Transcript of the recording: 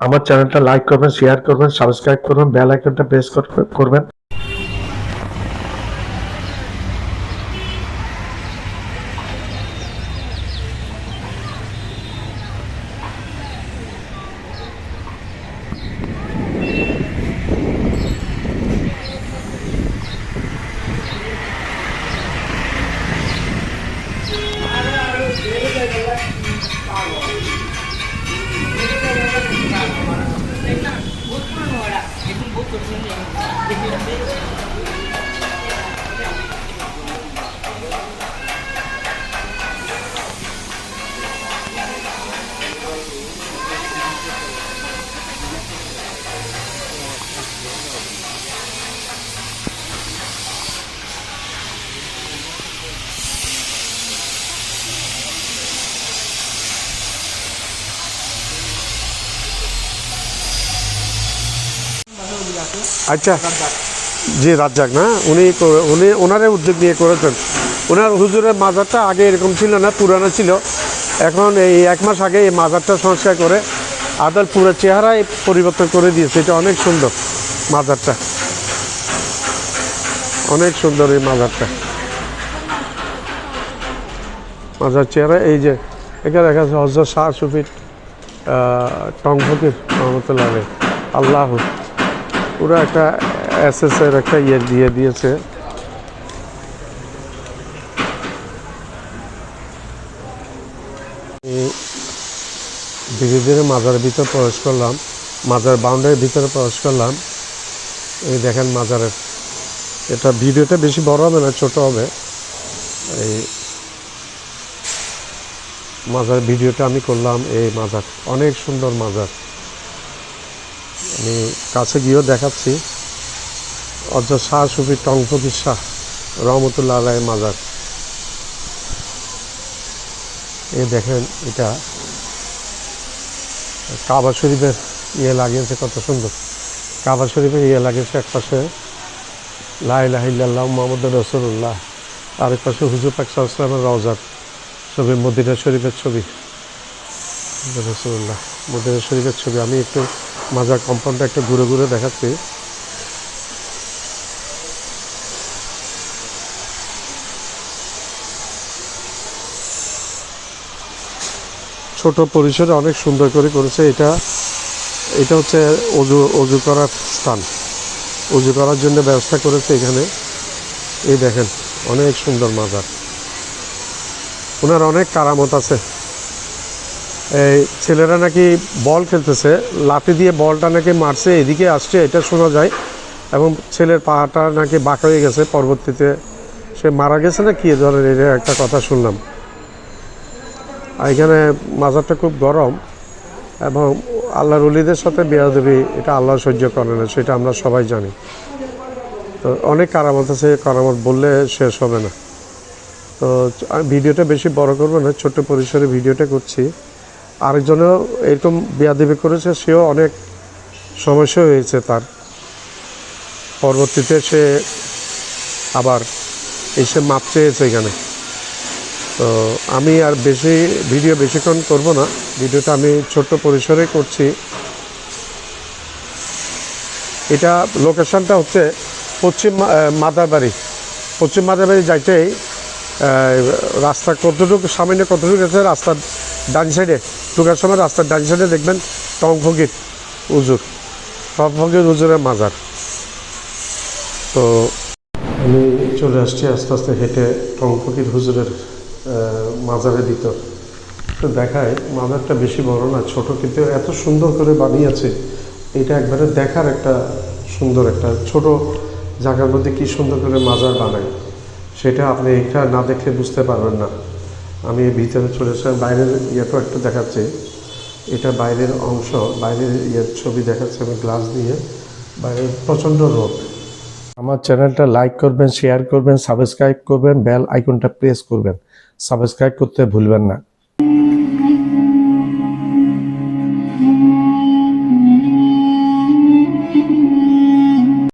আমার চ্যানেলটা লাইক করবেন, শেয়ার করবেন, সাবস্ক্রাইব করবেন, বেল আইকনটা প্রেস করবেন। আচ্ছা, জি রাজ্জাক না, উনি ওনারে উদ্যোগ নিয়ে করেছেন। ওনার হুজুরের মাজারটা আগে এরকম ছিল না, পুরানো ছিল। এখন এই 1 মাস আগে এই মাজারটা সংস্কার করে আদাল পুরো চেহারায় পরিবর্তন করে দিয়েছে। এটা অনেক সুন্দর মাজারটা, অনেক সুন্দর এই মাজারটা। মাজার চেহারা এই যে এখানে দেখা যাচ্ছে হযরত শাহ সুফির টং ফকির রহমতুল্লাহ আলাইহি, আল্লাহ পুরো একটা এসএসের একটা ইয়ে দিয়ে দিয়েছে। ধীরে ধীরে মাজারের ভিতর প্রবেশ করলাম, মাজার বাউন্ডারির ভিতরে প্রবেশ করলাম। এই দেখেন মাজারের, এটা ভিডিওটা বেশি বড় হবে না, ছোট হবে। এই মাজার ভিডিওটা আমি করলাম। এই মাজার অনেক সুন্দর মাজার, আমি কাছে গিয়েও দেখাচ্ছি। হযরত শাহ সুফি টং ফকির শাহ রহমতুল্লাহ আলাইহি মাজার। এই দেখেন এটা কাবা শরীফের ইয়ে লাগিয়েছে, কত সুন্দর কাবা শরীফের ইয়ে লাগিয়েছে। এক পাশে লা ইলাহা ইল্লাল্লাহ মুহাম্মাদুর রাসূলুল্লাহ, আরেক পাশে হুজুর পাক সাল্লাল্লাহু আলাইহি ওয়াসাল্লামের রওজার ছবি, মদিনা শরীফের ছবি, রাসূলুল্লাহ মদিনা শরীফের ছবি। আমি একটু মাজার কম্পাউন্ডটা একটু ঘুরে ঘুরে দেখাচ্ছি। ছোট পরিসরে অনেক সুন্দর করে করেছে। এটা হচ্ছে অজু করার স্থান, অজু করার জন্য ব্যবস্থা করেছে এখানে। এই দেখেন অনেক সুন্দর মাজার। ওনার অনেক কারামত আছে। এই ছেলেরা নাকি বল খেলতেছে, লাঠি দিয়ে বলটা নাকি মারছে, এদিকে আসছে, এটা শোনা যায়। এবং ছেলের পাটা নাকি বাঁকা হয়ে গেছে, পরবর্তীতে সে মারা গেছে না কি ধরনের এটা একটা কথা শুনলাম। আর এখানে মাজারটা খুব গরম, এবং আল্লাহর ওলিদের সাথে বেয়াদবি এটা আল্লাহ সহ্য করে না, সেটা আমরা সবাই জানি। তো অনেক কারামত আছে, কারামত বললে শেষ হবে না। তো ভিডিওটা বেশি বড় করবো না, ছোট্ট পরিসরে ভিডিওটা করছি। আরেকজনও এরকম বেয়াদবি করেছে, সেও অনেক সমস্যা হয়েছে তার। পরবর্তীতে সে আবার এসে মাপ চেয়েছে এখানে। তো আমি আর ভিডিও বেশিক্ষণ করব না, ভিডিওটা আমি ছোট্ট পরিসরে করছি। এটা লোকেশনটা হচ্ছে পশ্চিম মাদারবাড়ি। পশ্চিম মাদারবাড়ি যাইতেই রাস্তা কতটুকু সামান্য কতটুকু আছে, রাস্তার ডান সাইডে ঢোকার সময় রাস্তার ডান সাইডে দেখবেন টং ফকির হুজুর, টং ফকির হুজুরের মাজার। তো আমি চলে আসছি আস্তে আস্তে হেঁটে টং ফকির হুজুরের মাজারের ভিতর। তো দেখায় মাজারটা বেশি বড় না, ছোট, কিন্তু এত সুন্দর করে বানিয়েছে। এটা একবারে দেখার একটা সুন্দর, একটা ছোট জায়গার মধ্যে কি সুন্দর করে মাজার বানায়, সেটা আপনি এটা না দেখলে বুঝতে পারবেন না। আমি ভিতরে চলে এসে বাইরের ইয়েটাও একটু দেখাচ্ছি। এটা বাইরের অংশ, বাইরের ইয়ের ছবি দেখাচ্ছে আমি গ্লাস দিয়ে। বাইরে প্রচণ্ড রোদ। আমার চ্যানেলটা লাইক করবেন, শেয়ার করবেন, সাবস্ক্রাইব করবেন, বেল আইকনটা প্রেস করবেন, সাবস্ক্রাইব করতে ভুলবেন না।